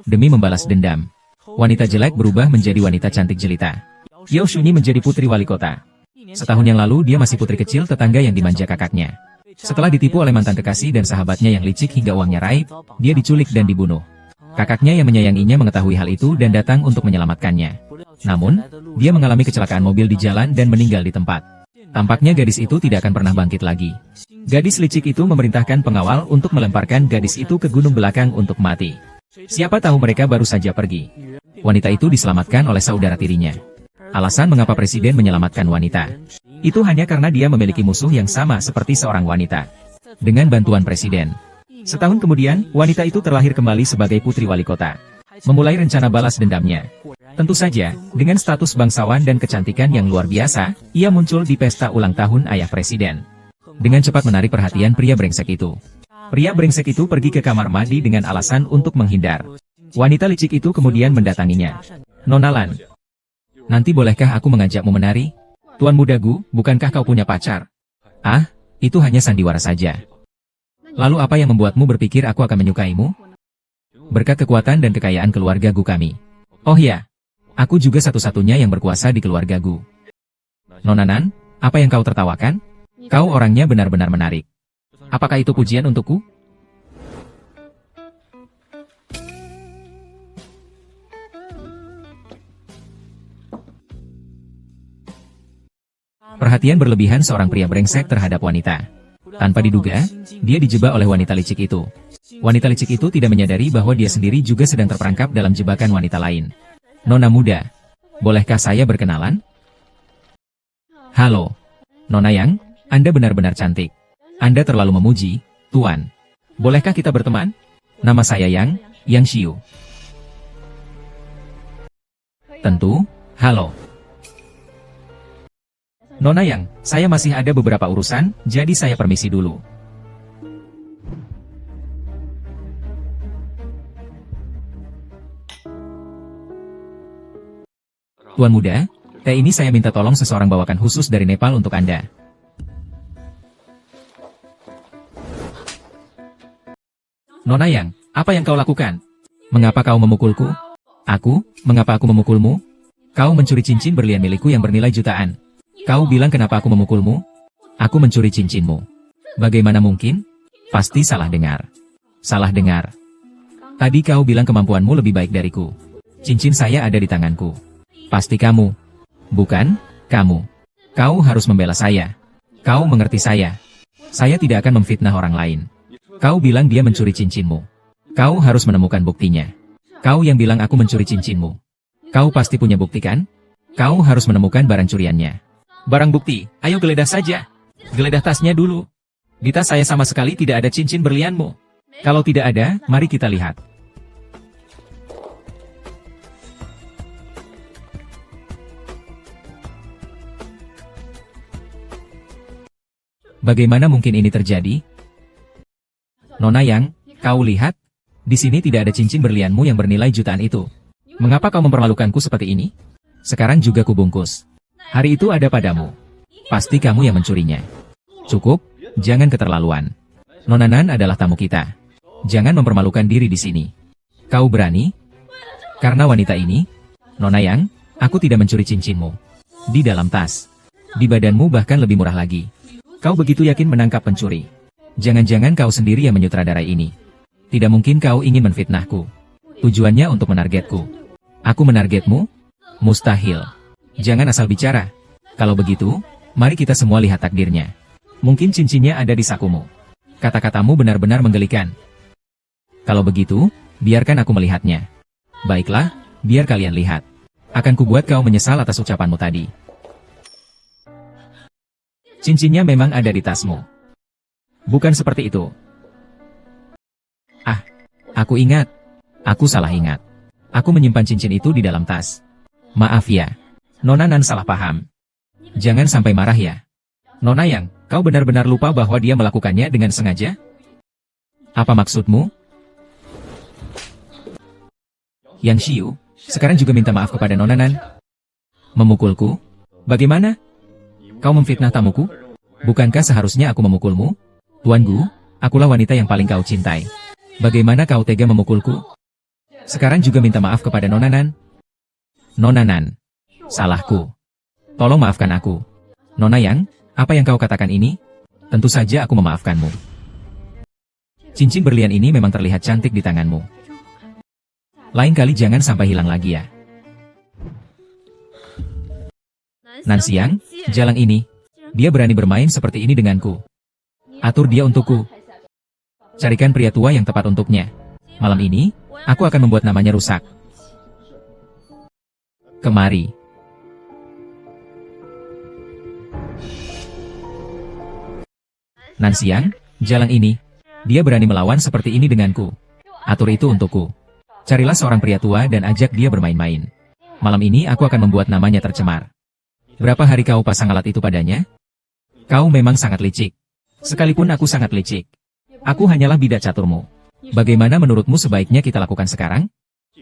demi membalas dendam. Wanita jelek berubah menjadi wanita cantik jelita. Yao Shuni menjadi putri wali kota. Setahun yang lalu dia masih putri kecil tetangga yang dimanja kakaknya. Setelah ditipu oleh mantan kekasih dan sahabatnya yang licik hingga uangnya raib, dia diculik dan dibunuh. Kakaknya yang menyayanginya mengetahui hal itu dan datang untuk menyelamatkannya. Namun, dia mengalami kecelakaan mobil di jalan dan meninggal di tempat. Tampaknya gadis itu tidak akan pernah bangkit lagi. Gadis licik itu memerintahkan pengawal untuk melemparkan gadis itu ke gunung belakang untuk mati. Siapa tahu mereka baru saja pergi. Wanita itu diselamatkan oleh saudara tirinya. Alasan mengapa presiden menyelamatkan wanita itu hanya karena dia memiliki musuh yang sama seperti seorang wanita. Dengan bantuan presiden, setahun kemudian, wanita itu terlahir kembali sebagai putri wali kota. Memulai rencana balas dendamnya. Tentu saja, dengan status bangsawan dan kecantikan yang luar biasa, ia muncul di pesta ulang tahun ayah presiden. Dengan cepat menarik perhatian pria brengsek itu. Pria brengsek itu pergi ke kamar mandi dengan alasan untuk menghindar. Wanita licik itu kemudian mendatanginya. Nona Lan, nanti bolehkah aku mengajakmu menari? Tuan mudaku, bukankah kau punya pacar? Ah, itu hanya sandiwara saja. Lalu apa yang membuatmu berpikir aku akan menyukaimu? Berkat kekuatan dan kekayaan keluarga Gu kami. Oh ya, aku juga satu-satunya yang berkuasa di keluarga Gu. Nona Nan, apa yang kau tertawakan? Kau orangnya benar-benar menarik. Apakah itu pujian untukku? Perhatian berlebihan seorang pria brengsek terhadap wanita. Tanpa diduga, dia dijebak oleh wanita licik itu. Wanita licik itu tidak menyadari bahwa dia sendiri juga sedang terperangkap dalam jebakan wanita lain. Nona muda, bolehkah saya berkenalan? Halo, Nona Yang, Anda benar-benar cantik. Anda terlalu memuji, Tuan. Bolehkah kita berteman? Nama saya Yang Xiu. Tentu, halo. Nona Yang, saya masih ada beberapa urusan, jadi saya permisi dulu. Tuan muda, teh ini saya minta tolong seseorang bawakan khusus dari Nepal untuk Anda. Nona Yang, apa yang kau lakukan? Mengapa kau memukulku? Mengapa aku memukulmu? Kau mencuri cincin berlian milikku yang bernilai jutaan. Kau bilang kenapa aku memukulmu? Aku mencuri cincinmu. Bagaimana mungkin? Pasti salah dengar. Salah dengar. Tadi kau bilang kemampuanmu lebih baik dariku. Cincin saya ada di tanganku. Pasti kamu. Bukan, kamu. Kau harus membela saya. Kau mengerti saya. Saya tidak akan memfitnah orang lain. Kau bilang dia mencuri cincinmu. Kau harus menemukan buktinya. Kau yang bilang aku mencuri cincinmu. Kau pasti punya bukti kan? Kau harus menemukan barang curiannya. Barang bukti, ayo geledah saja. Geledah tasnya dulu. Di tas saya sama sekali tidak ada cincin berlianmu. Kalau tidak ada, mari kita lihat. Bagaimana mungkin ini terjadi? Nona Yang, kau lihat? Di sini tidak ada cincin berlianmu yang bernilai jutaan itu. Mengapa kau mempermalukanku seperti ini? Sekarang juga kubungkus. Hari itu ada padamu. Pasti kamu yang mencurinya. Cukup, jangan keterlaluan. Nona Nan adalah tamu kita. Jangan mempermalukan diri di sini. Kau berani? Karena wanita ini, Nona Yang, aku tidak mencuri cincinmu. Di dalam tas. Di badanmu bahkan lebih murah lagi. Kau begitu yakin menangkap pencuri. Jangan-jangan kau sendiri yang menyutradarai ini. Tidak mungkin kau ingin menfitnahku. Tujuannya untuk menargetku. Aku menargetmu? Mustahil. Jangan asal bicara. Kalau begitu, mari kita semua lihat takdirnya. Mungkin cincinnya ada di sakumu. Kata-katamu benar-benar menggelikan. Kalau begitu, biarkan aku melihatnya. Baiklah, biar kalian lihat. Akan kubuat kau menyesal atas ucapanmu tadi. Cincinnya memang ada di tasmu. Bukan seperti itu. Ah, aku ingat. Aku salah ingat. Aku menyimpan cincin itu di dalam tas. Maaf ya. Nona Nan salah paham. Jangan sampai marah ya. Nona Yang, kau benar-benar lupa bahwa dia melakukannya dengan sengaja? Apa maksudmu? Yang Xiu, sekarang juga minta maaf kepada Nona Nan. Memukulku? Bagaimana? Kau memfitnah tamuku? Bukankah seharusnya aku memukulmu? Tuan Gu, akulah wanita yang paling kau cintai. Bagaimana kau tega memukulku? Sekarang juga minta maaf kepada Nona Nan. Nona Nan. Salahku. Tolong maafkan aku. Nona Yang, apa yang kau katakan ini? Tentu saja aku memaafkanmu. Cincin berlian ini memang terlihat cantik di tanganmu. Lain kali jangan sampai hilang lagi ya. Nan Xiang, jalang ini. Dia berani bermain seperti ini denganku. Atur dia untukku. Carikan pria tua yang tepat untuknya. Malam ini, aku akan membuat namanya rusak. Kemari. Nan Xiang, jalang ini. Dia berani melawan seperti ini denganku. Atur itu untukku. Carilah seorang pria tua dan ajak dia bermain-main. Malam ini aku akan membuat namanya tercemar. Berapa hari kau pasang alat itu padanya? Kau memang sangat licik. Sekalipun aku sangat licik. Aku hanyalah bidak caturmu. Bagaimana menurutmu sebaiknya kita lakukan sekarang?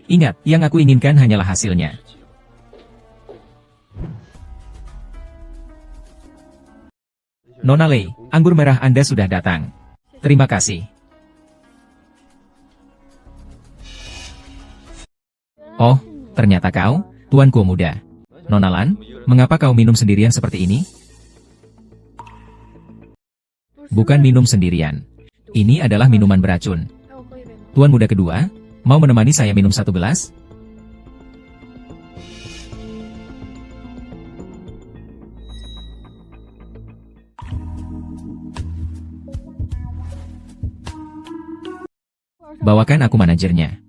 Ingat, yang aku inginkan hanyalah hasilnya. Nona Lei, anggur merah Anda sudah datang. Terima kasih. Oh, ternyata kau, tuanku muda. Nona Lan, mengapa kau minum sendirian seperti ini? Bukan minum sendirian. Ini adalah minuman beracun. Tuan muda kedua, mau menemani saya minum satu gelas? Bawakan aku manajernya.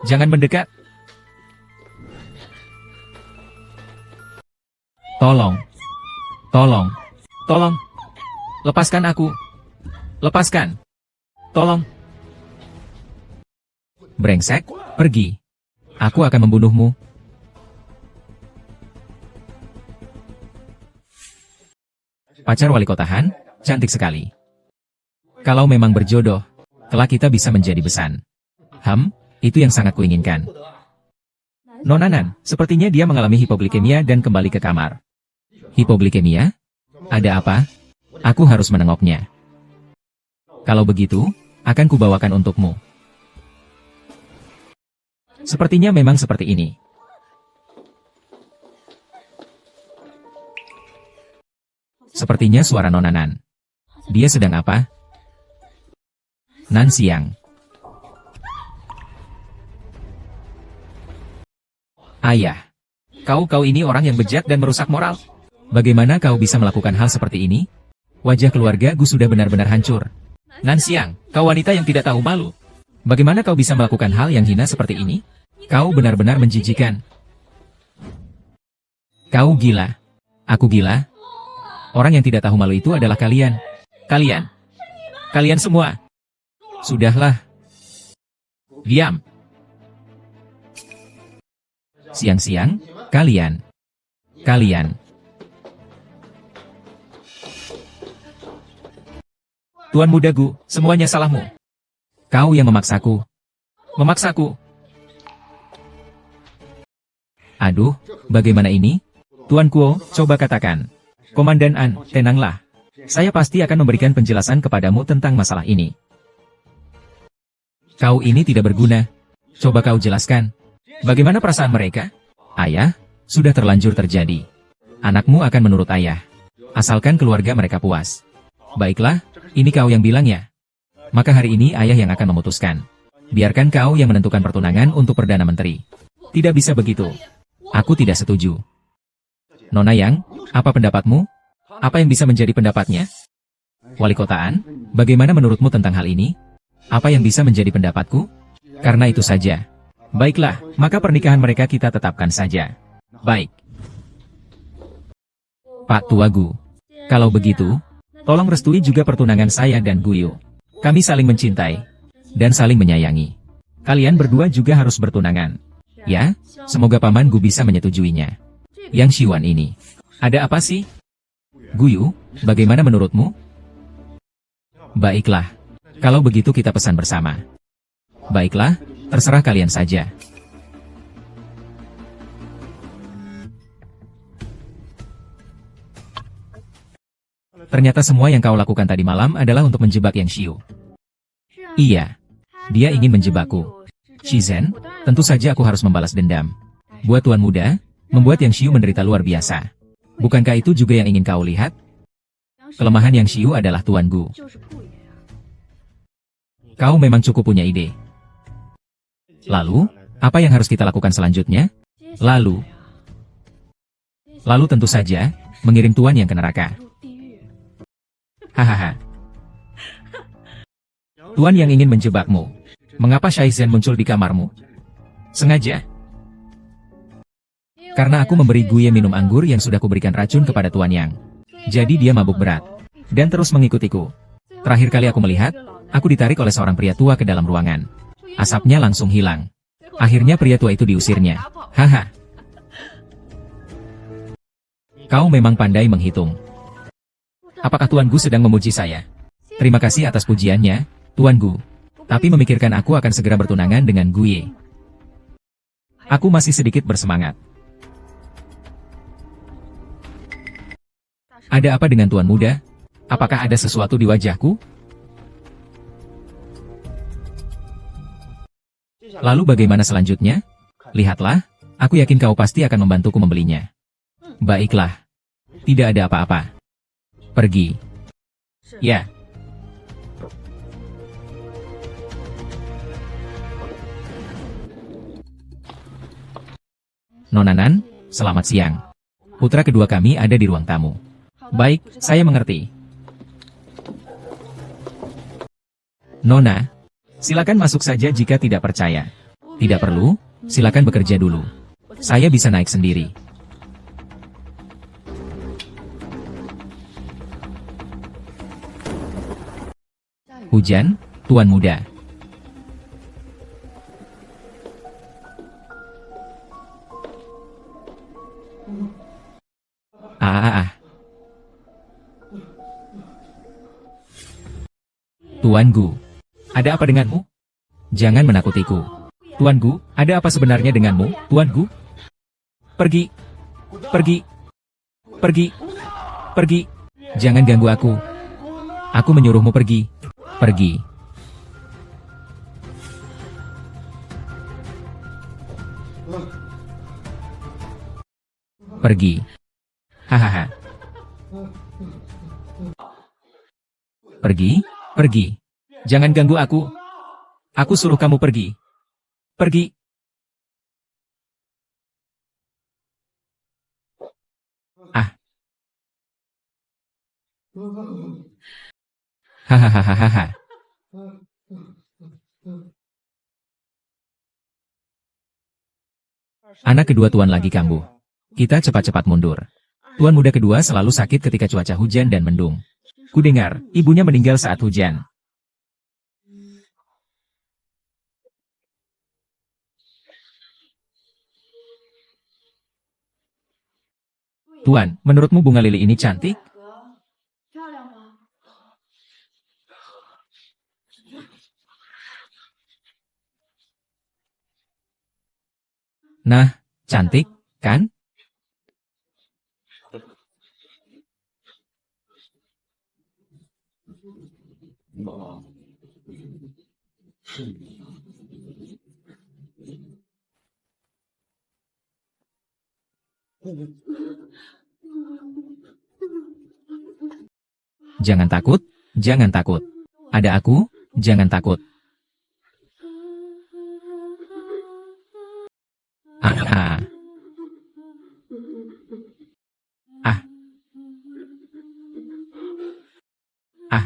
Jangan mendekat. Tolong. Tolong. Tolong. Lepaskan aku. Lepaskan. Tolong. Brengsek, pergi. Aku akan membunuhmu. Pacar wali kota Han, cantik sekali. Kalau memang berjodoh, kelak kita bisa menjadi besan. Itu yang sangat kuinginkan. Nona Nan, sepertinya dia mengalami hipoglikemia dan kembali ke kamar. Hipoglikemia? Ada apa? Aku harus menengoknya. Kalau begitu, akan kubawakan untukmu. Sepertinya memang seperti ini. Sepertinya suara Nona Nan. Dia sedang apa? Nan Xiang. Ayah. Kau ini orang yang bejat dan merusak moral. Bagaimana kau bisa melakukan hal seperti ini? Wajah keluarga Gu sudah benar-benar hancur. Nan Xiang, kau wanita yang tidak tahu malu. Bagaimana kau bisa melakukan hal yang hina seperti ini? Kau benar-benar menjijikan. Kau gila. Aku gila. Orang yang tidak tahu malu itu adalah kalian. Kalian semua. Sudahlah. Diam. Siang-siang, kalian. Tuan muda Gu, semuanya salahmu. Kau yang memaksaku. Aduh, bagaimana ini? Tuan Kuo, coba katakan. Komandan An, tenanglah. Saya pasti akan memberikan penjelasan kepadamu tentang masalah ini. Kau ini tidak berguna. Coba kau jelaskan. Bagaimana perasaan mereka? Ayah, sudah terlanjur terjadi. Anakmu akan menurut ayah. Asalkan keluarga mereka puas. Baiklah, ini kau yang bilang ya. Maka hari ini ayah yang akan memutuskan. Biarkan kau yang menentukan pertunangan untuk Perdana Menteri. Tidak bisa begitu. Aku tidak setuju. Nona Yang, apa pendapatmu? Apa yang bisa menjadi pendapatnya? Wali Kotaan, bagaimana menurutmu tentang hal ini? Apa yang bisa menjadi pendapatku? Karena itu saja. Baiklah, maka pernikahan mereka kita tetapkan saja. Baik. Pak Tua Gu. Kalau begitu, tolong restui juga pertunangan saya dan Guyu. Kami saling mencintai dan saling menyayangi. Kalian berdua juga harus bertunangan. Ya, semoga Paman Gu bisa menyetujuinya. Yang Shiwan ini. Ada apa sih? Guyu, bagaimana menurutmu? Baiklah. Kalau begitu kita pesan bersama. Baiklah, terserah kalian saja. Ternyata semua yang kau lakukan tadi malam adalah untuk menjebak Yang Xiu. Iya, dia ingin menjebakku. Shizhen, tentu saja aku harus membalas dendam. Buat tuan muda, membuat Yang Xiu menderita luar biasa. Bukankah itu juga yang ingin kau lihat? Kelemahan Yang Xiu adalah Tuan Gu. Kau memang cukup punya ide. Lalu, apa yang harus kita lakukan selanjutnya? Lalu tentu saja, mengirim tuan yang ke neraka. Hahaha. Tuan yang ingin menjebakmu. Mengapa Shizhen muncul di kamarmu? Sengaja? Karena aku memberi Guye minum anggur yang sudah kuberikan racun kepada Tuan Yang. Jadi dia mabuk berat. Dan terus mengikutiku. Terakhir kali aku melihat, aku ditarik oleh seorang pria tua ke dalam ruangan. Asapnya langsung hilang. Akhirnya pria tua itu diusirnya. Haha. Kau memang pandai menghitung. Apakah Tuan Gu sedang memuji saya? Terima kasih atas pujiannya, Tuan Gu. Tapi memikirkan aku akan segera bertunangan dengan Guye. Aku masih sedikit bersemangat. Ada apa dengan Tuan Muda? Apakah ada sesuatu di wajahku? Lalu bagaimana selanjutnya? Lihatlah, aku yakin kau pasti akan membantuku membelinya. Baiklah. Tidak ada apa-apa. Pergi. Ya. Nonanan, selamat siang. Putra kedua kami ada di ruang tamu. Baik, saya mengerti. Nona, silakan masuk saja jika tidak percaya. Tidak perlu, silakan bekerja dulu. Saya bisa naik sendiri. Hujan, Tuan Muda. Tuan Gu, ada apa denganmu? Jangan menakutiku. Tuan Gu, ada apa sebenarnya denganmu, Tuan Gu? Pergi. Pergi. Pergi. Pergi. Jangan ganggu aku. Aku menyuruhmu pergi. Pergi. Pergi. Hahaha. Pergi. Pergi. Jangan ganggu aku. Aku suruh kamu pergi. Pergi. Ah. Hahaha. Anak kedua tuan lagi kambuh. Kita cepat-cepat mundur. Tuan muda kedua selalu sakit ketika cuaca hujan dan mendung. Kudengar, ibunya meninggal saat hujan. Tuan, menurutmu bunga lili ini cantik? Nah, cantik, kan? Jangan takut, jangan takut. Ada aku, jangan takut. Ah. Ah. Ah.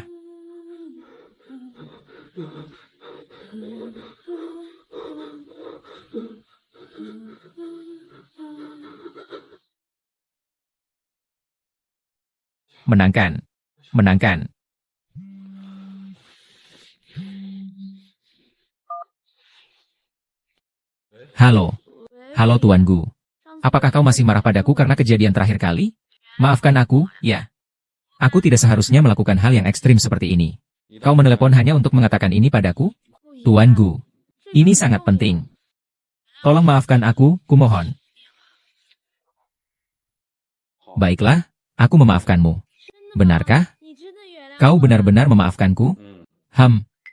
Menangkan. Menangkan. Halo. Halo Tuan Gu. Apakah kau masih marah padaku karena kejadian terakhir kali? Maafkan aku, ya. Aku tidak seharusnya melakukan hal yang ekstrim seperti ini. Kau menelepon hanya untuk mengatakan ini padaku? Tuan Gu, ini sangat penting. Tolong maafkan aku, kumohon. Baiklah, aku memaafkanmu. Benarkah? Kau benar-benar memaafkanku?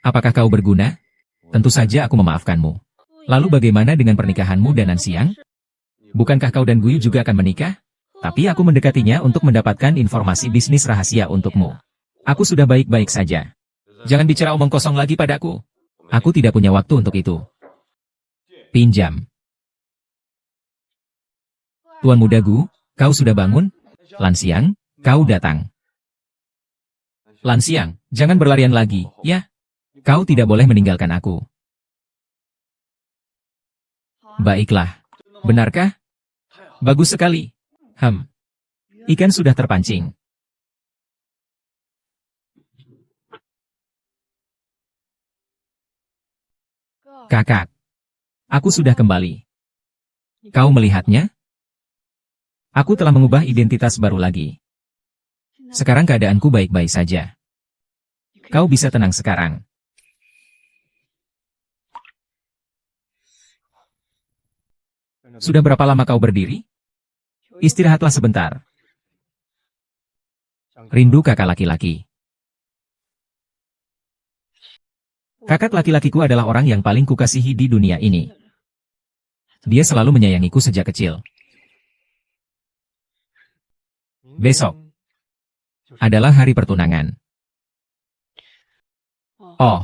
Apakah kau berguna? Tentu saja aku memaafkanmu. Lalu bagaimana dengan pernikahanmu dan Nanxiang? Bukankah kau dan Gui juga akan menikah? Tapi aku mendekatinya untuk mendapatkan informasi bisnis rahasia untukmu. Aku sudah baik-baik saja. Jangan bicara omong kosong lagi padaku. Aku tidak punya waktu untuk itu. Pinjam. Tuan Muda Gu, kau sudah bangun? Lansiang, kau datang. Lansiang, jangan berlarian lagi, ya? Kau tidak boleh meninggalkan aku. Baiklah. Benarkah? Bagus sekali. Ikan sudah terpancing. Kakak. Aku sudah kembali. Kau melihatnya? Aku telah mengubah identitas baru lagi. Sekarang keadaanku baik-baik saja. Kau bisa tenang sekarang. Sudah berapa lama kau berdiri? Istirahatlah sebentar. Rindu kakak laki-laki. Kakak laki-lakiku adalah orang yang paling kukasihi di dunia ini. Dia selalu menyayangiku sejak kecil. Besok adalah hari pertunangan. Oh.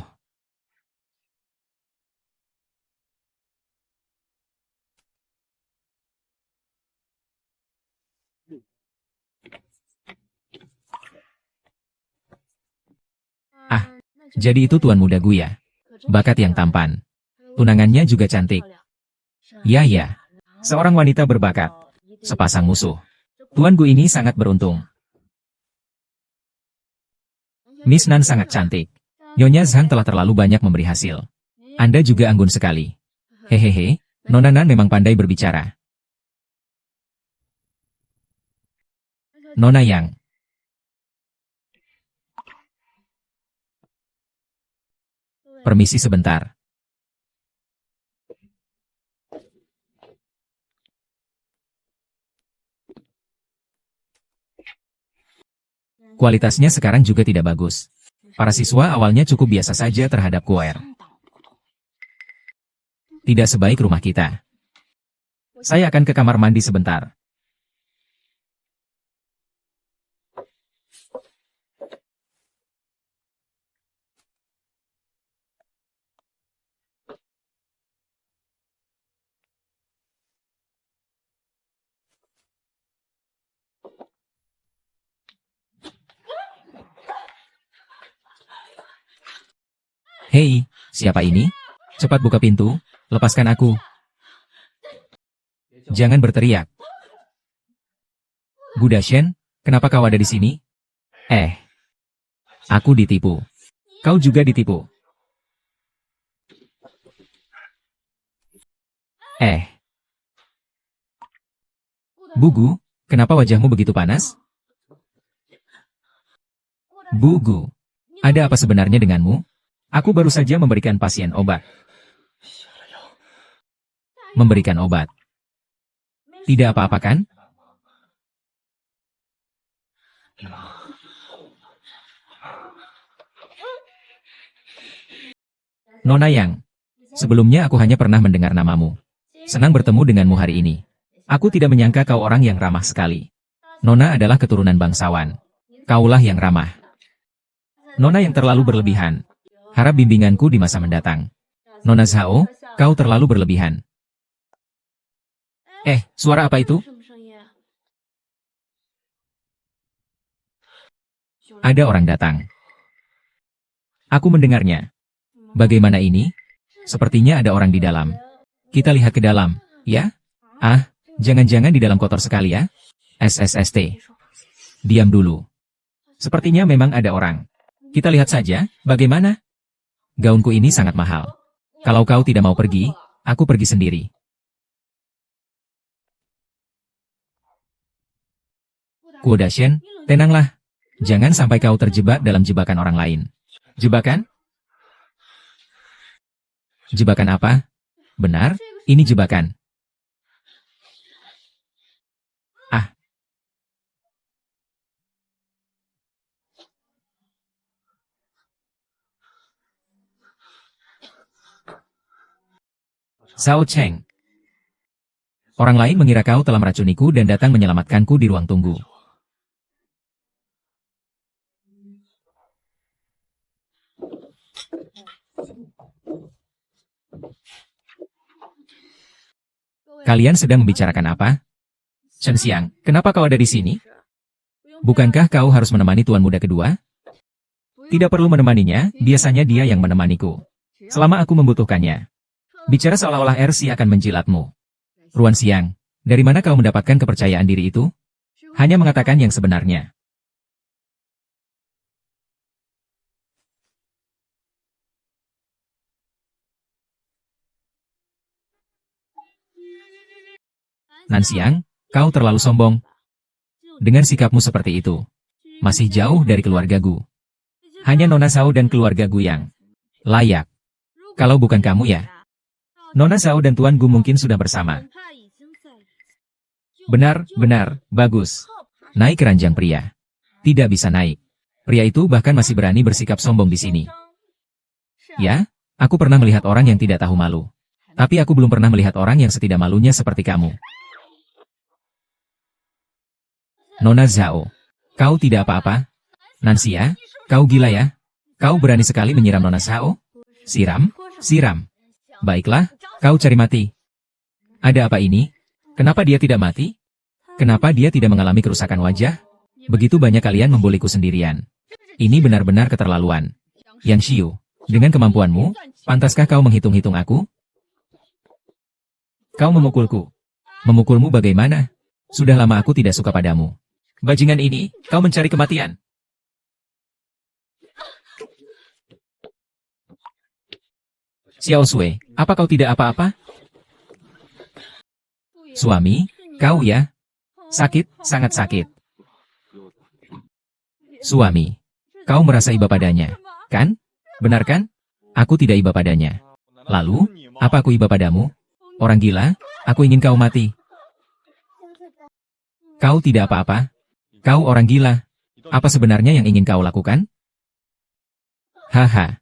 Jadi itu Tuan Muda Gu ya? Bakat yang tampan. Tunangannya juga cantik. Ya. Seorang wanita berbakat. Sepasang musuh. Tuan Gu ini sangat beruntung. Miss Nan sangat cantik. Nyonya Zhang telah terlalu banyak memberi hasil. Anda juga anggun sekali. Hehehe, Nona Nan memang pandai berbicara. Nona Yang. Permisi sebentar. Kualitasnya sekarang juga tidak bagus. Para siswa awalnya cukup biasa saja terhadap kuer. Tidak sebaik rumah kita. Saya akan ke kamar mandi sebentar. Hei, siapa ini? Cepat buka pintu, lepaskan aku. Jangan berteriak. Budashen, kenapa kau ada di sini? Aku ditipu. Kau juga ditipu. Bugu, kenapa wajahmu begitu panas? Bugu, ada apa sebenarnya denganmu? Aku baru saja memberikan pasien obat. Memberikan obat. Tidak apa-apa kan? Nona Yang, sebelumnya aku hanya pernah mendengar namamu. Senang bertemu denganmu hari ini. Aku tidak menyangka kau orang yang ramah sekali. Nona adalah keturunan bangsawan. Kaulah yang ramah. Nona yang terlalu berlebihan. Harap bimbinganku di masa mendatang. Nona Zhao, kau terlalu berlebihan. Suara apa itu? Ada orang datang. Aku mendengarnya. Bagaimana ini? Sepertinya ada orang di dalam. Kita lihat ke dalam, ya? Jangan-jangan di dalam kotor sekali ya? SSST. Diam dulu. Sepertinya memang ada orang. Kita lihat saja, bagaimana? Gaunku ini sangat mahal. Kalau kau tidak mau pergi, aku pergi sendiri. Kuodashen, tenanglah. Jangan sampai kau terjebak dalam jebakan orang lain. Jebakan? Jebakan apa? Benar, ini jebakan. Ah, Zhao Cheng. Orang lain mengira kau telah meracuniku dan datang menyelamatkanku di ruang tunggu. Kalian sedang membicarakan apa? Chen Xiang, kenapa kau ada di sini? Bukankah kau harus menemani tuan muda kedua? Tidak perlu menemaninya, biasanya dia yang menemaniku. Selama aku membutuhkannya. Bicara seolah-olah RC akan menjilatmu. Ruan Xiang, dari mana kau mendapatkan kepercayaan diri itu? Hanya mengatakan yang sebenarnya. Nan Xiang, kau terlalu sombong. Dengan sikapmu seperti itu, masih jauh dari keluarga Gu. Hanya Nona Zhao dan keluarga Gu yang layak. Kalau bukan kamu ya, Nona Zhao dan Tuan Gu mungkin sudah bersama. Benar, benar, bagus. Naik keranjang pria. Tidak bisa naik. Pria itu bahkan masih berani bersikap sombong di sini. Ya, aku pernah melihat orang yang tidak tahu malu. Tapi aku belum pernah melihat orang yang setidak malunya seperti kamu. Nona Zhao, kau tidak apa-apa? Nansia, kau gila ya? Kau berani sekali menyiram Nona Zhao? Siram? Siram. Baiklah, kau cari mati. Ada apa ini? Kenapa dia tidak mati? Kenapa dia tidak mengalami kerusakan wajah? Begitu banyak kalian membuliku sendirian. Ini benar-benar keterlaluan. Yang Xiu, dengan kemampuanmu, pantaskah kau menghitung-hitung aku? Kau memukulku. Memukulmu bagaimana? Sudah lama aku tidak suka padamu. Bajingan ini, kau mencari kematian. Xiao Sui, apa kau tidak apa-apa? Suami, kau ya? Sakit, sangat sakit. Suami, kau merasa iba padanya, kan? Benar kan? Aku tidak iba padanya. Lalu, apa aku iba padamu? Orang gila, aku ingin kau mati. Kau tidak apa-apa. Kau orang gila. Apa sebenarnya yang ingin kau lakukan? Haha.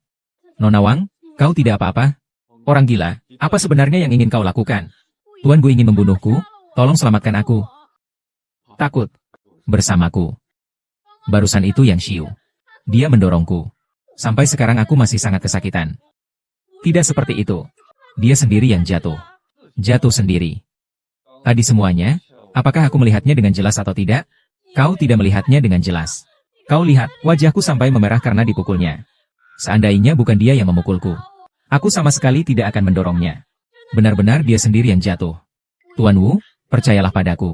Nona Wang, kau tidak apa-apa. Orang gila, apa sebenarnya yang ingin kau lakukan? Tuan Gu ingin membunuhku, tolong selamatkan aku. Takut. Bersamaku. Barusan itu Yang Xiu. Dia mendorongku. Sampai sekarang aku masih sangat kesakitan. Tidak seperti itu. Dia sendiri yang jatuh. Jatuh sendiri. Tadi semuanya, apakah aku melihatnya dengan jelas atau tidak? Kau tidak melihatnya dengan jelas. Kau lihat, wajahku sampai memerah karena dipukulnya. Seandainya bukan dia yang memukulku, aku sama sekali tidak akan mendorongnya. Benar-benar dia sendiri yang jatuh. Tuan Wu, percayalah padaku.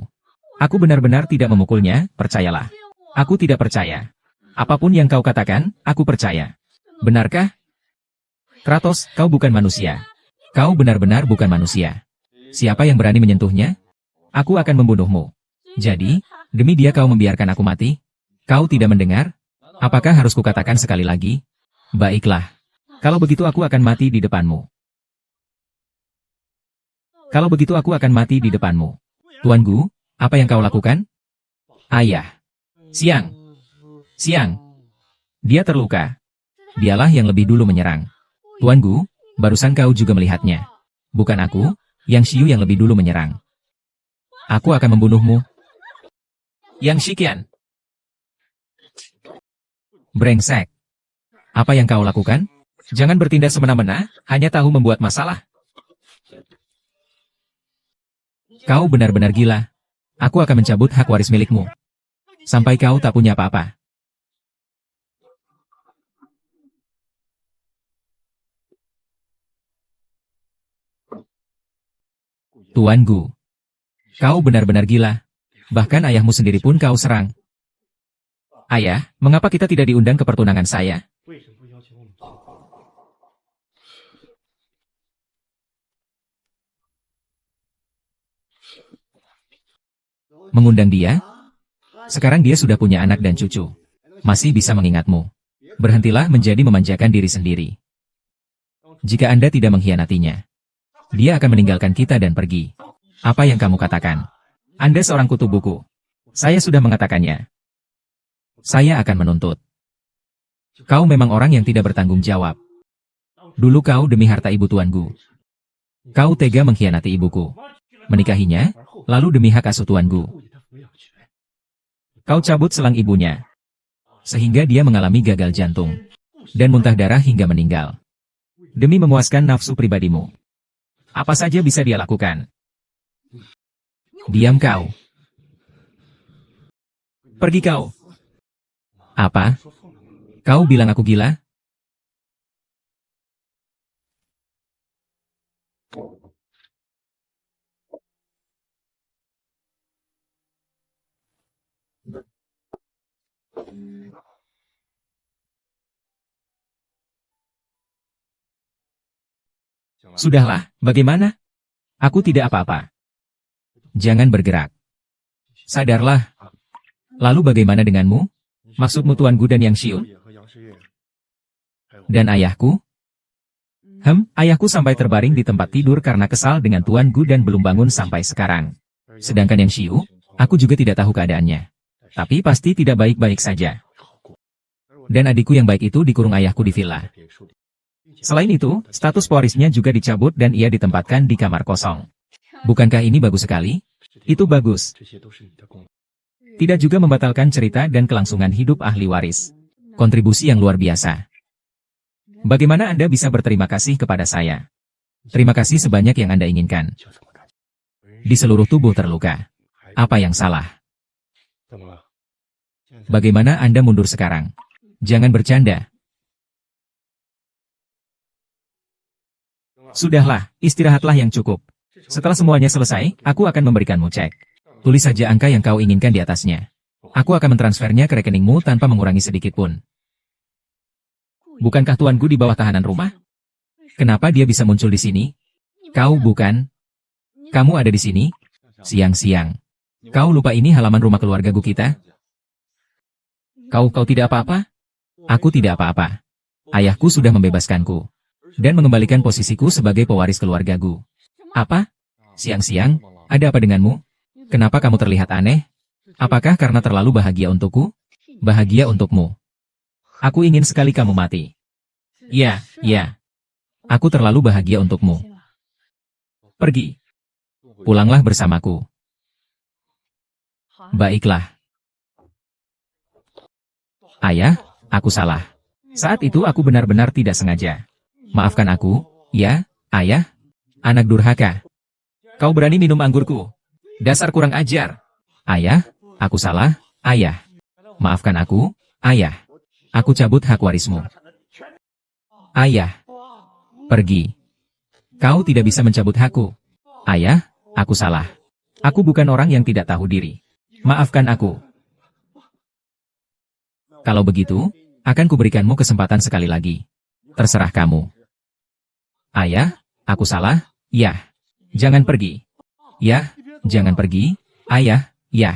Aku benar-benar tidak memukulnya, percayalah. Aku tidak percaya. Apapun yang kau katakan, aku percaya. Benarkah? Kratos, kau bukan manusia. Kau benar-benar bukan manusia. Siapa yang berani menyentuhnya? Aku akan membunuhmu. Jadi, demi dia kau membiarkan aku mati? Kau tidak mendengar? Apakah harus kukatakan sekali lagi? Baiklah. Kalau begitu aku akan mati di depanmu. Kalau begitu aku akan mati di depanmu. Tuan Gu, apa yang kau lakukan? Ayah. Siang. Siang. Dia terluka. Dialah yang lebih dulu menyerang. Tuan Gu, barusan kau juga melihatnya. Bukan aku, Yang Xiu yang lebih dulu menyerang. Aku akan membunuhmu. Yang Shikian. Brengsek. Apa yang kau lakukan? Jangan bertindak semena-mena, hanya tahu membuat masalah. Kau benar-benar gila. Aku akan mencabut hak waris milikmu. Sampai kau tak punya apa-apa. Tuan Gu. Kau benar-benar gila. Bahkan ayahmu sendiri pun kau serang. Ayah, mengapa kita tidak diundang ke pertunangan saya? Mengundang dia? Sekarang dia sudah punya anak dan cucu. Masih bisa mengingatmu. Berhentilah menjadi memanjakan diri sendiri. Jika Anda tidak mengkhianatinya, dia akan meninggalkan kita dan pergi. Apa yang kamu katakan? Anda seorang kutu buku. Saya sudah mengatakannya. Saya akan menuntut. Kau memang orang yang tidak bertanggung jawab. Dulu kau demi harta ibu tuanku. Kau tega mengkhianati ibuku. Menikahinya, lalu demi hak asuh tuanku. Kau cabut selang ibunya. Sehingga dia mengalami gagal jantung. Dan muntah darah hingga meninggal. Demi memuaskan nafsu pribadimu. Apa saja bisa dia lakukan. Diam kau. Pergi kau. Apa? Kau bilang aku gila? Sudahlah, bagaimana? Aku tidak apa-apa. Jangan bergerak. Sadarlah. Lalu bagaimana denganmu? Maksudmu Tuan Gu dan Yang Xiun? Dan ayahku? Ayahku sampai terbaring di tempat tidur karena kesal dengan Tuan Gu dan belum bangun sampai sekarang. Sedangkan Yang Xiu, aku juga tidak tahu keadaannya. Tapi pasti tidak baik-baik saja. Dan adikku yang baik itu dikurung ayahku di villa. Selain itu, status pewarisnya juga dicabut dan ia ditempatkan di kamar kosong. Bukankah ini bagus sekali? Itu bagus. Tidak juga membatalkan cerita dan kelangsungan hidup ahli waris. Kontribusi yang luar biasa. Bagaimana Anda bisa berterima kasih kepada saya? Terima kasih sebanyak yang Anda inginkan. Di seluruh tubuh terluka. Apa yang salah? Bagaimana Anda mundur sekarang? Jangan bercanda. Sudahlah, istirahatlah yang cukup. Setelah semuanya selesai, aku akan memberikanmu cek. Tulis saja angka yang kau inginkan di atasnya. Aku akan mentransfernya ke rekeningmu tanpa mengurangi sedikit pun. Bukankah Tuan Gu di bawah tahanan rumah? Kenapa dia bisa muncul di sini? Kau bukan? Kamu ada di sini? Siang-siang. Kau lupa ini halaman rumah keluarga Gu kita? Kau tidak apa-apa? Aku tidak apa-apa. Ayahku sudah membebaskanku. Dan mengembalikan posisiku sebagai pewaris keluarga Gu. Apa? Siang-siang, ada apa denganmu? Kenapa kamu terlihat aneh? Apakah karena terlalu bahagia untukku? Bahagia untukmu. Aku ingin sekali kamu mati. Ya. Aku terlalu bahagia untukmu. Pergi. Pulanglah bersamaku. Baiklah. Ayah, aku salah. Saat itu aku benar-benar tidak sengaja. Maafkan aku, ya, ayah. Anak durhaka. Kau berani minum anggurku. Dasar kurang ajar. Ayah, aku salah, ayah. Maafkan aku, ayah. Aku cabut hak warismu. Ayah. Pergi. Kau tidak bisa mencabut hakku. Ayah, aku salah. Aku bukan orang yang tidak tahu diri. Maafkan aku. Kalau begitu, akan kuberikanmu kesempatan sekali lagi. Terserah kamu. Ayah, aku salah, ya. Jangan pergi. Ya, jangan pergi, ayah, ya.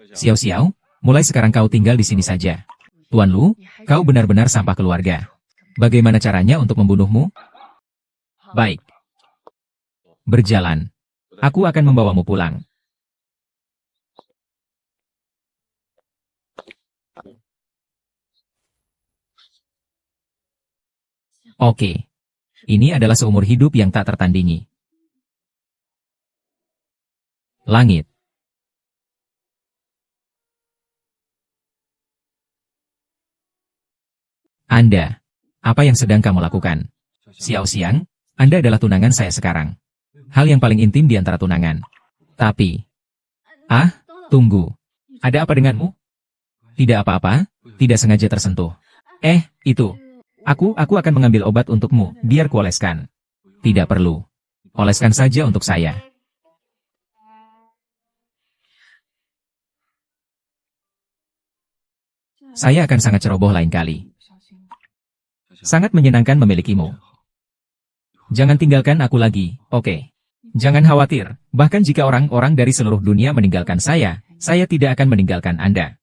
Xiao-Xiao, mulai sekarang kau tinggal di sini saja. Tuan Lu, kau benar-benar sampah keluarga. Bagaimana caranya untuk membunuhmu? Baik. Berjalan. Aku akan membawamu pulang. Oke. Ini adalah seumur hidup yang tak tertandingi. Langit. Anda. Apa yang sedang kamu lakukan? Xiao-Xiang, Anda adalah tunangan saya sekarang. Hal yang paling intim di antara tunangan. Tapi... tunggu. Ada apa denganmu? Tidak apa-apa, tidak sengaja tersentuh. Itu. Aku akan mengambil obat untukmu, biar kuoleskan. Tidak perlu. Oleskan saja untuk saya. Saya akan sangat ceroboh lain kali. Sangat menyenangkan memilikimu. Jangan tinggalkan aku lagi, oke? Jangan khawatir, bahkan jika orang-orang dari seluruh dunia meninggalkan saya tidak akan meninggalkan Anda.